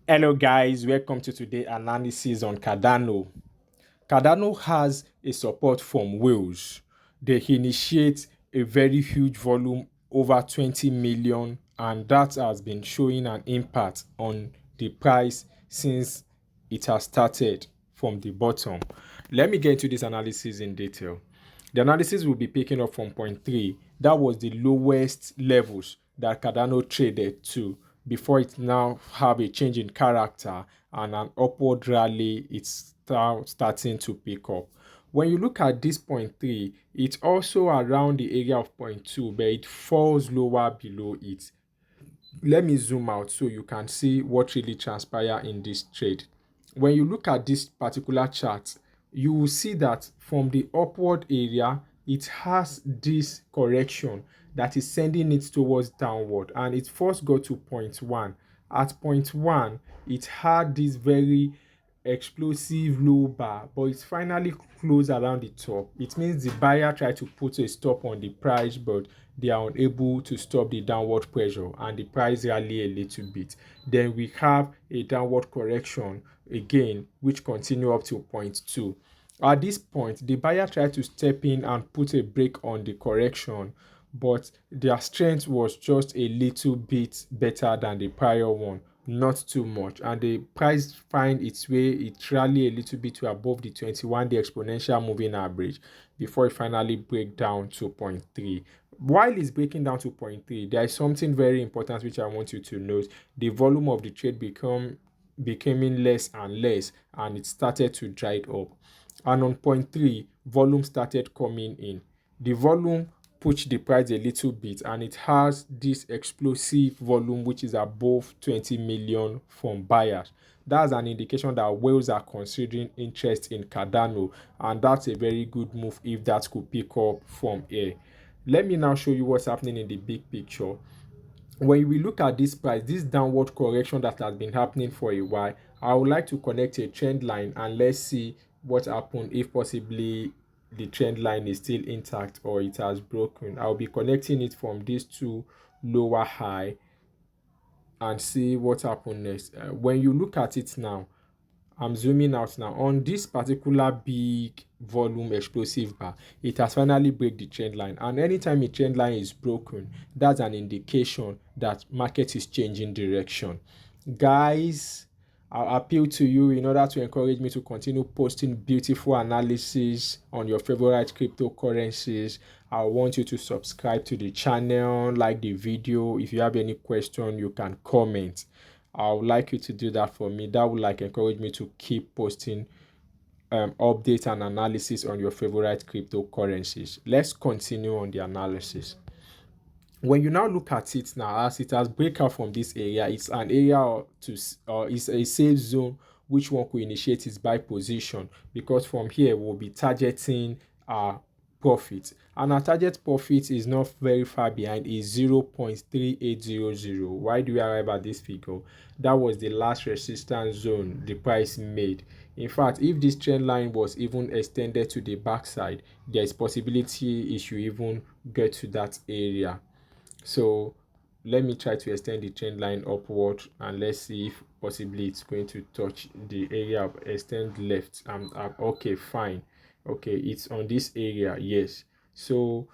Hello guys, welcome to today's analysis on Cardano. Cardano has a support from whales. They initiate a very huge volume over 20 million, and that has been showing an impact on the price since it has started from the bottom. Let me get into this analysis in detail. The analysis will be picking up from point 3. That was the lowest levels that Cardano traded to before it now have a change in character and an upward rally. It's starting to pick up. When you look at this point 3, it's also around the area of point 2, but it falls lower below it. Let me zoom out so you can see what really transpire in this trade. When you look at this particular chart, you will see that from the upward area, it has this correction that is sending it towards downward, and it first got to point 1. At point 1, it had this very explosive low bar, but it finally closed around the top. It means the buyer tried to put a stop on the price, but they are unable to stop the downward pressure, and the price rally a little bit. Then we have a downward correction again, which continue up to point 2. At this point, the buyer tried to step in and put a break on the correction, but their strength was just a little bit better than the prior one, not too much, and the price find its way. It rally a little bit to above the 21-day exponential moving average before it finally break down to point 3. While it's breaking down to point 3, there is something very important which I want you to note. The volume of the trade becoming less and less, and it started to dry up. And on point 3, volume started coming in. The volume pushed the price a little bit, and it has this explosive volume which is above 20 million from buyers. That's an indication that whales are considering interest in Cardano, and that's a very good move if that could pick up from here. Let me now show you what's happening in the big picture. When we look at this price, this downward correction that has been happening for a while, I would like to connect a trend line and let's see what happened if possibly the trend line is still intact or it has broken. I'll be connecting it from these two lower high and see what happened next. When you look at it now, I'm zooming out now. On this particular big volume explosive bar, it has finally break the trend line, and anytime a trend line is broken, that's an indication that market is changing direction. Guys, I'll appeal to you in order to encourage me to continue posting beautiful analysis on your favorite cryptocurrencies. I want you to subscribe to the channel, like the video. If you have any question, you can comment. I would like you to do that for me. That would encourage me to keep posting updates and analysis on your favorite cryptocurrencies. Let's continue on the analysis. When you now look at it now, as it has break out from this area, it's an area it's a safe zone which one could initiate its buy position, because from here we'll be targeting our profit, and our target profit is not very far behind, is 0.3800. Why do we arrive at this figure? That was the last resistance zone the price made. In fact, if this trend line was even extended to the backside, there is possibility it should even get to that area. So let me try to extend the trend line upward, and let's see if possibly it's going to touch the area of extend left. Okay, fine. Okay, it's on this area. Yes. So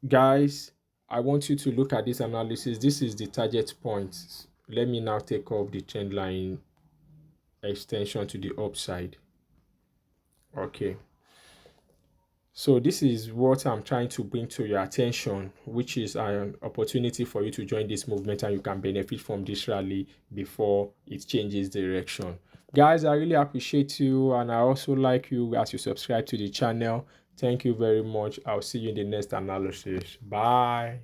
guys, I want you to look at this analysis. This is the target point. Let me now take off the trend line extension to the upside. Okay, so this is what I'm trying to bring to your attention, which is an opportunity for you to join this movement and you can benefit from this rally before it changes direction. Guys, I really appreciate you, and I also like you as you subscribe to the channel. Thank you very much. I'll see you in the next analysis. Bye.